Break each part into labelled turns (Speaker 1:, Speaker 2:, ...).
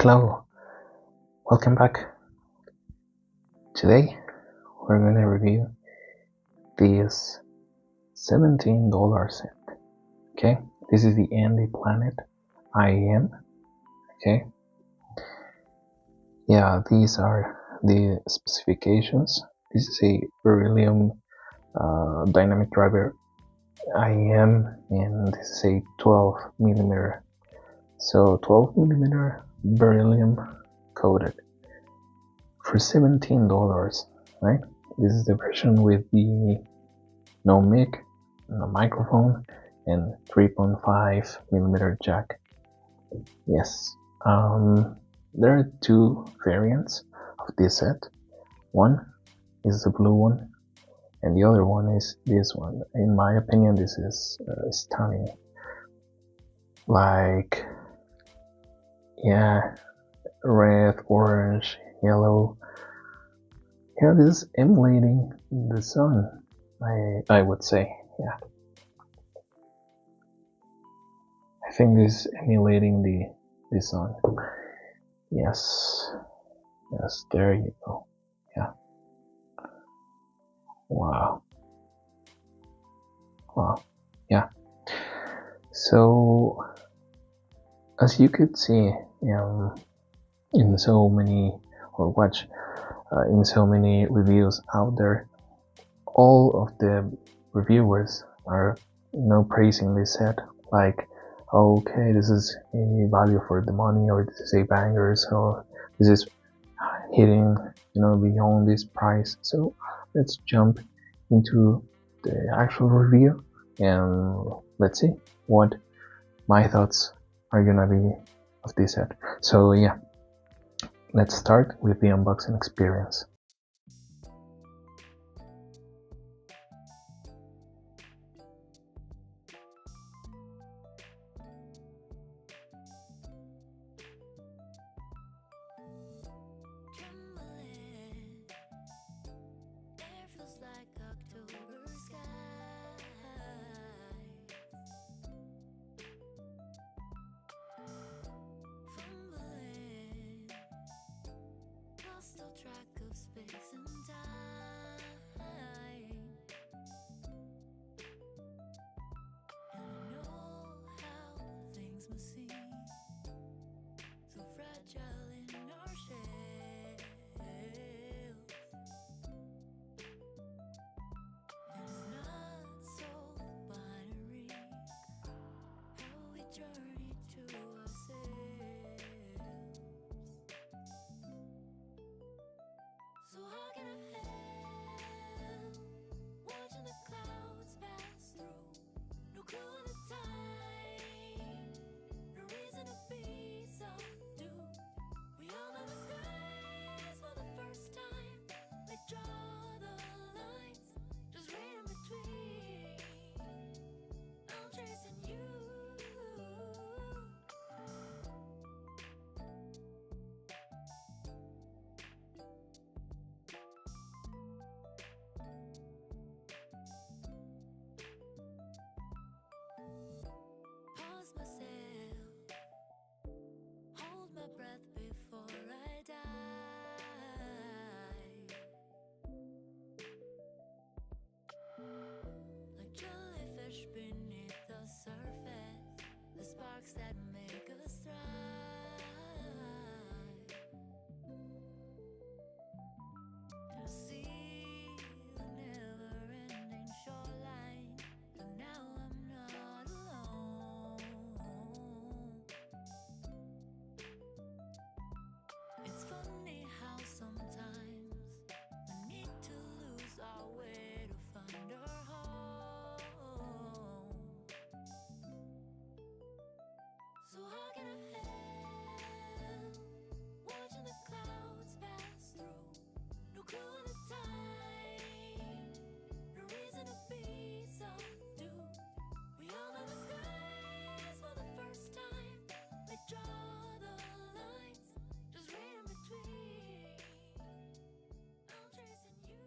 Speaker 1: Hello, welcome back. Today we're going to review this $17 set. Okay, this is the Andy Planet IEM. Okay, yeah, these are the specifications. This is a Berylium dynamic driver IEM, and this is a 12mm. So 12mm Berylium coated for $17, right? This is the version with the no mic, no microphone, and 3.5mm jack. Yes, there are two variants of this set. One is the blue one, and the other one is this one. In my opinion, this is stunning. Like, yeah, red, orange, yellow. Yeah, this is emulating the sun, I would say. Yeah, I think this is emulating the sun. Yes, there you go. Yeah, wow, yeah. So as you could see in so many, or watch in so many reviews out there, all of the reviewers are praising this set, like, okay, this is a value for the money, or this is a banger, so this is hitting beyond this price. So let's jump into the actual review and let's see what my thoughts are gonna be of this set. So yeah, let's start with the unboxing experience.
Speaker 2: Track of space and time, and I know how things must seem so fragile in our shells, and it's not so binary how we journey to ourselves. So how can I help watching the clouds pass through? No clue of the time, no reason to be so doomed. We all know the skies for the first time. They draw the lines, just read in between. I'm chasing you. Pause myself, hold my breath before I die. Like jellyfish beneath the surface, the sparks that make us thrive. And I see the never-ending shoreline, but now I'm not alone. It's funny how sometimes we need to lose our way to find our home. So how can I help watching the clouds pass through? No clue of the time, no reason to be so doomed. We all know the skies for the first time. They draw the lines, just read in between. I'm chasing you.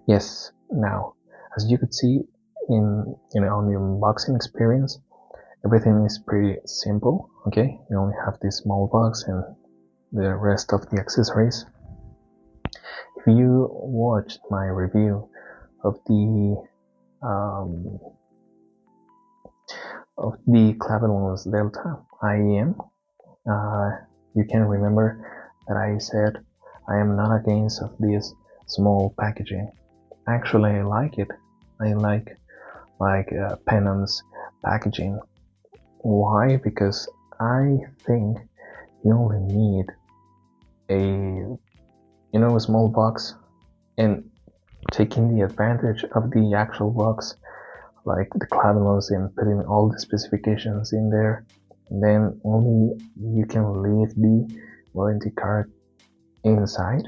Speaker 1: Yes, now as you could see on the unboxing experience, everything is pretty simple. Okay, you only have this small box and the rest of the accessories. If you watched my review of the Clavilons Delta IEM, you can remember that I said I am not against of this small packaging. Actually, I like it. I like Penon's packaging. Why? Because I think you only need a small box, and taking the advantage of the actual box, like the Clavilons, and putting all the specifications in there, and then only you can leave the warranty card inside.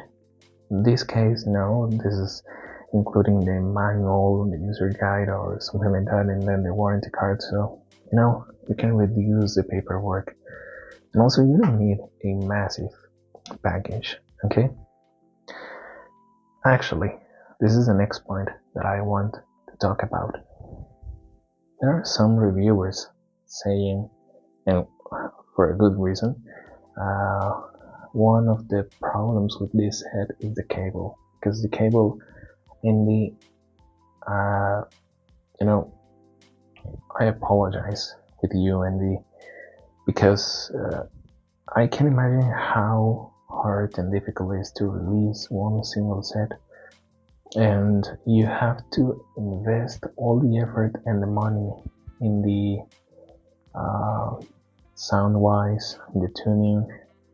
Speaker 1: In this case, no, this is including the manual, the user guide, or something like that, and then the warranty card, so you can reduce the paperwork. And also, you don't need a massive package. Okay, actually, this is the next point that I want to talk about. There are some reviewers saying, and for a good reason, one of the problems with this head is the cable, because the cable in the I apologize with you and because I can imagine how hard and difficult it is to release one single set, and you have to invest all the effort and the money in the sound wise, in the tuning,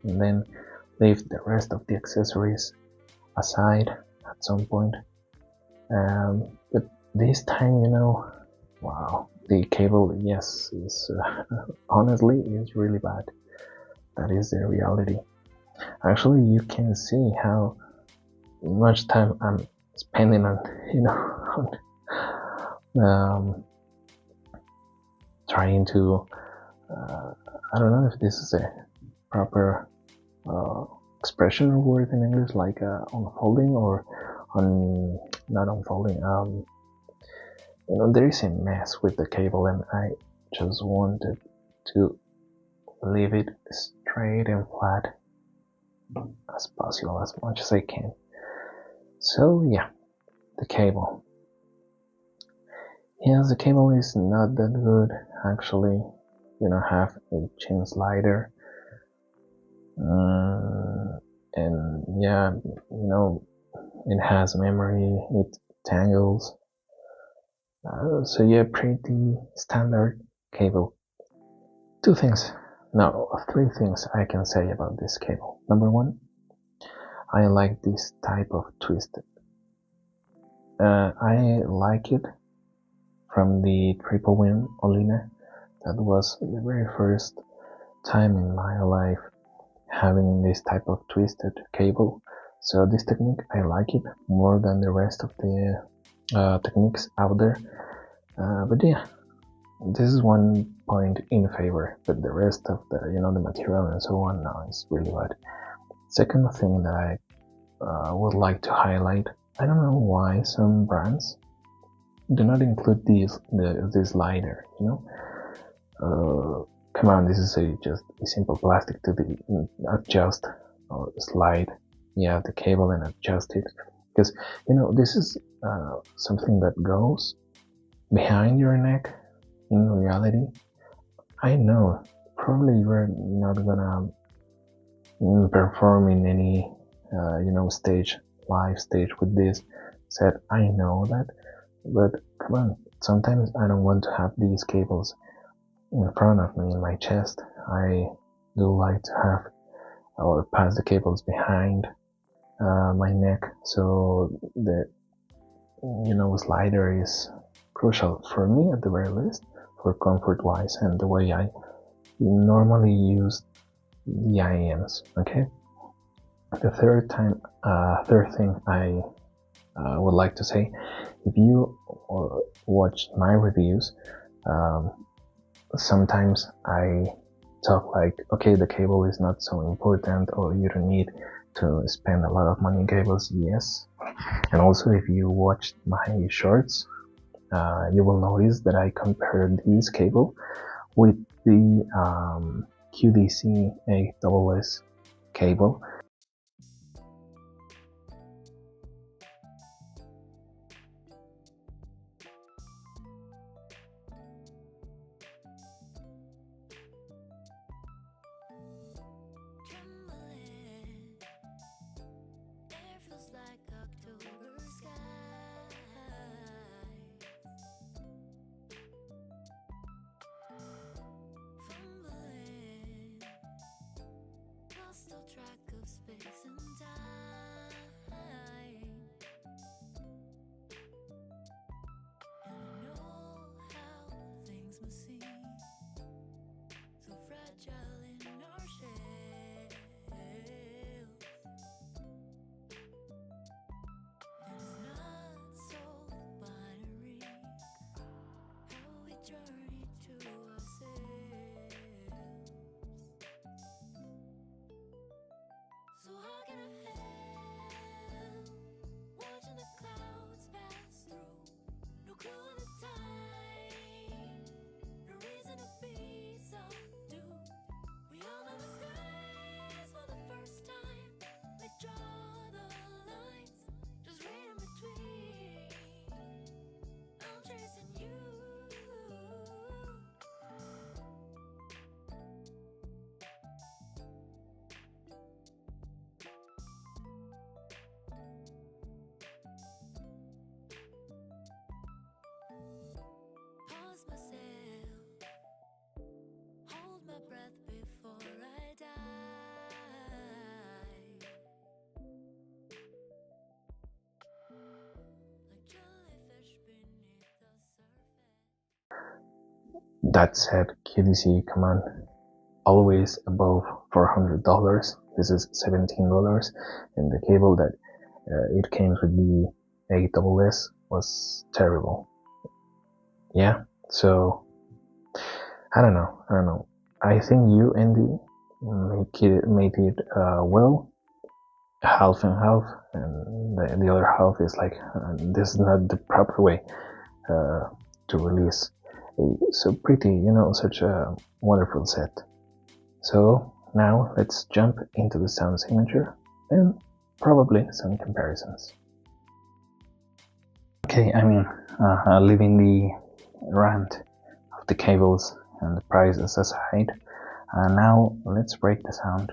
Speaker 1: and then leave the rest of the accessories aside at some point. But this time, wow, the cable, yes, is honestly is really bad. That is the reality. Actually, you can see how much time I'm spending on trying to I don't know if this is a proper expression or word in English, like unfolding or not unfolding. There is a mess with the cable, and I just wanted to leave it straight and flat as possible, as much as I can. So yeah, the cable. Yes, the cable is not that good, actually. Have a chin slider, and yeah, it has memory, it tangles. So yeah, pretty standard cable. Three things I can say about this cable. Number one, I like this type of twisted. I like it from the triple win Olina. That was the very first time in my life having this type of twisted cable. So this technique, I like it more than the rest of the techniques out there. But yeah, this is one point in favor, but the rest of the material and so on, no, is really bad. Second thing that I would like to highlight, I don't know why some brands do not include this slider. Come on, this is just a simple plastic to adjust or slide, the cable and adjust it, because this is something that goes behind your neck. In reality, I know probably you're not gonna perform in any live stage with this set. I know that, but come on, sometimes I don't want to have these cables in front of me in my chest. I do like to have or pass the cables behind my neck, so the slider is crucial for me, at the very least, for comfort wise and the way I normally use the IEMs. Okay, the third thing I would like to say, if you watch my reviews, sometimes I talk like, okay, the cable is not so important, or you don't need to spend a lot of money in cables. Yes, and also if you watched my shorts, you will notice that I compared this cable with the QDC AWS cable.
Speaker 2: Trembling, air feels like October skies. Fumbling, lost all track of space and time. And I know how things must seem so fragile in our shells. And it's not so binary how we journey to ourselves. So how can I help watching the clouds pass through? No clue of the time, no reason to be so doomed. We all know the skies for the first time. They draw the lines, just read in between. I'm chasing you. Pause myself, hold my breath before I die. Like jellyfish beneath the surface.
Speaker 1: That said, QDC command always above $400. This is $17, and the cable that it came with the AWS was terrible. Yeah, so I don't know. I think you, Andy, made it well, half and half, and the other half is like this is not the proper way to release a so pretty, such a wonderful set. So now let's jump into the sound signature and probably some comparisons. Okay, I mean, leaving the rant of the cables and the prices aside, now let's break the sound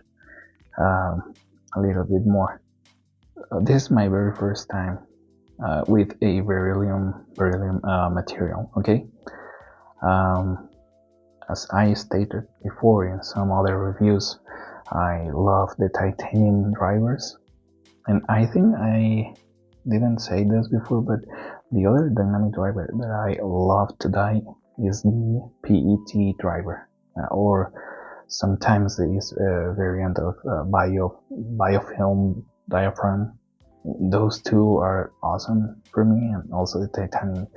Speaker 1: a little bit more. This is my very first time with a Berylium material, okay? As I stated before in some other reviews, I love the titanium drivers, and I think I didn't say this before, but the other dynamic driver that I love to die is the PET driver, or sometimes this variant of biofilm diaphragm. Those two are awesome for me, and also the titanium.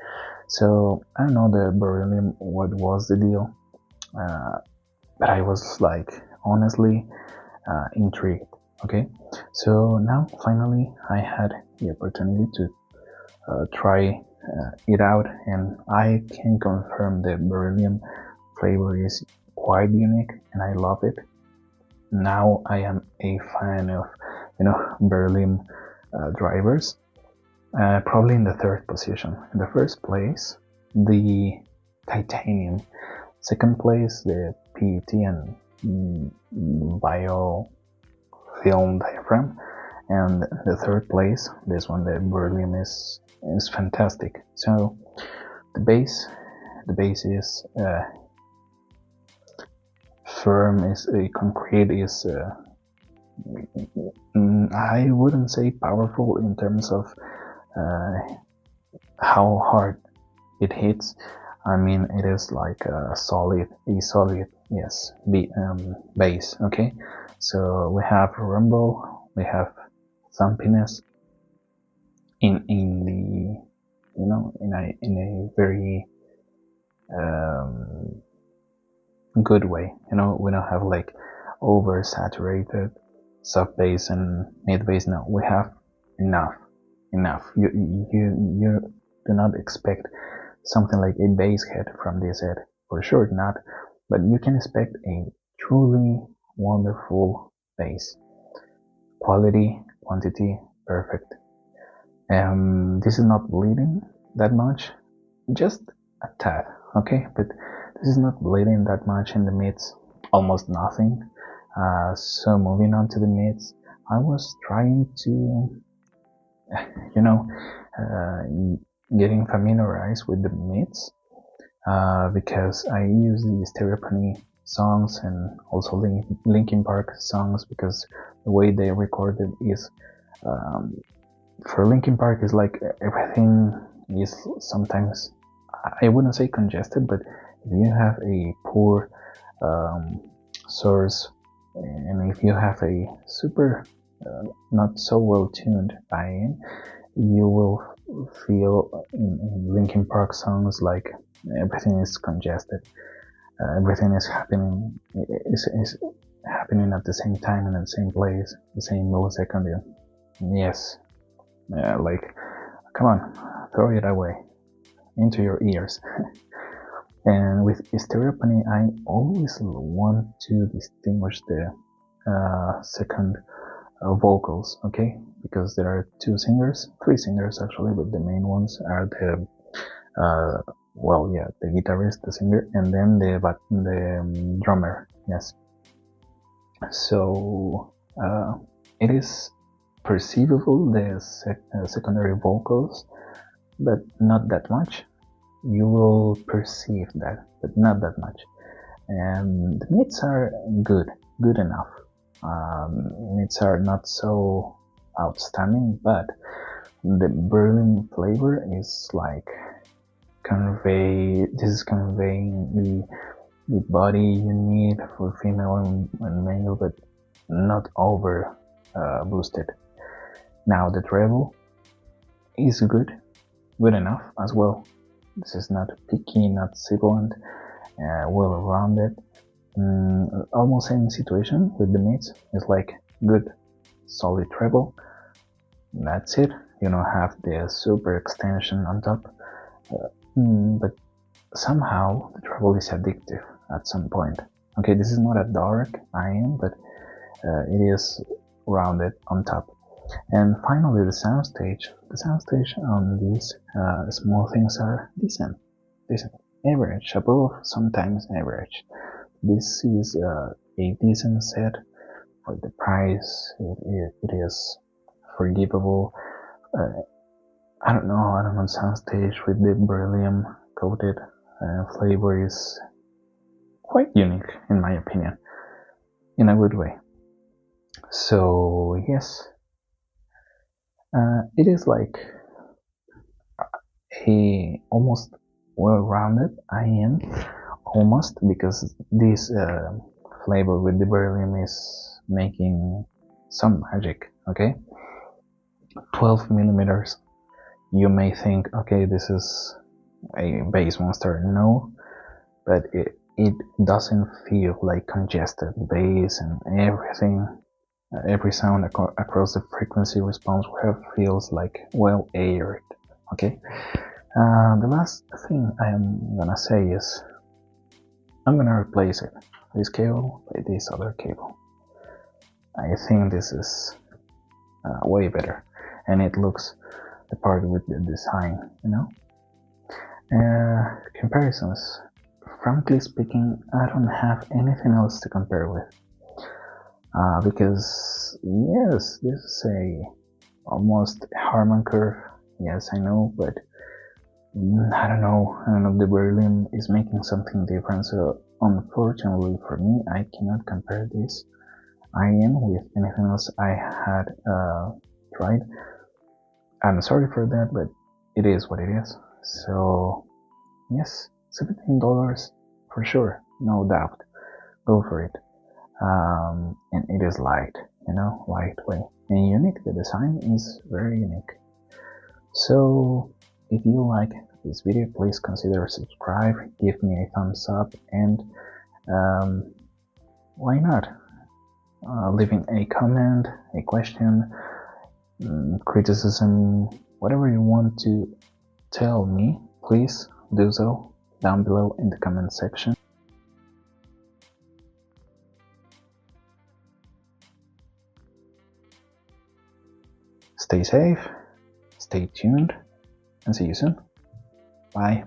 Speaker 1: So I don't know the beryllium, what was the deal, but I was like honestly intrigued. Okay, so now finally I had the opportunity to try it out, and I can confirm the beryllium flavor is quite unique and I love it. Now I am a fan of beryllium drivers. Probably in the third position. In the first place, the titanium. Second place, the PET and biofilm diaphragm. And the third place, this one, the beryllium is fantastic. So the bass is firm, is concrete, is I wouldn't say powerful in terms of how hard it hits. I mean, it is like a solid yes bass. Okay, so we have rumble, we have thumpiness in the in a very good way. We don't have like oversaturated sub bass and mid bass. No, we have enough. You do not expect something like a bass head from this head, for sure not. but you can expect a truly wonderful bass. Quality, quantity, perfect. This is not bleeding that much, just a tad, okay? But this is not bleeding that much in the mids, almost nothing. So moving on to the mids, I was trying to, getting familiarized with the mids, because I use the Stereopony songs and also Linkin Park songs, because the way they recorded is, for Linkin Park is like everything is sometimes, I wouldn't say congested, but if you have a poor source, and if you have a super not so well tuned IN, you will feel in Linkin Park songs like everything is congested. Everything is happening at the same time and at the same place, the same millisecond. Yes, like, come on, throw it away into your ears. And with Stereopony, I always want to distinguish the second vocals, okay? Because there are three singers actually, but the main ones are the the guitarist, the singer, and then the drummer. Yes. So it is perceivable, the secondary vocals, but not that much. You will perceive that, but not that much. And the mids are good enough. Mids are not so outstanding, but the Berylium flavor is like conveying the body you need for female and male, but not over boosted. Now the treble is good enough as well. This is not picky, not sibilant, well rounded. Almost same situation with the mids. It's like good solid treble. That's it. You don't have the super extension on top, but somehow the treble is addictive at some point. Okay, this is not a dark IM, but it is rounded on top. And finally, the soundstage. The soundstage on these small things are decent, average, above, sometimes average. This is a decent set for the price. It is forgivable. I don't know, soundstage with the beryllium coated flavor is quite unique in my opinion, in a good way. So yes, it is like a almost well-rounded IM, almost, because this flavor with the beryllium is making some magic. Okay, 12 millimeters. You may think, okay, this is a bass monster. No, but it doesn't feel like congested bass, and everything, every sound across the frequency response curve feels like well aired. Okay. The last thing I am gonna say is I'm gonna replace this cable by this other cable. I think this is way better, and it looks the part with the design, comparisons. Frankly speaking, I don't have anything else to compare with, because yes, this is a almost Harman curve. Yes, I know, but I don't know. The Berylium is making something different. So unfortunately for me, I cannot compare this IM with anything else I had tried. I'm sorry for that, but it is what it is. So yes, $17 for sure, no doubt. Go for it. And it is light, lightweight and unique. The design is very unique. So if you like this video, please consider subscribe, give me a thumbs up, and why not leaving a comment, a question, criticism, whatever you want to tell me, please do so down below in the comment section. Stay safe, stay tuned, and see you soon. Bye.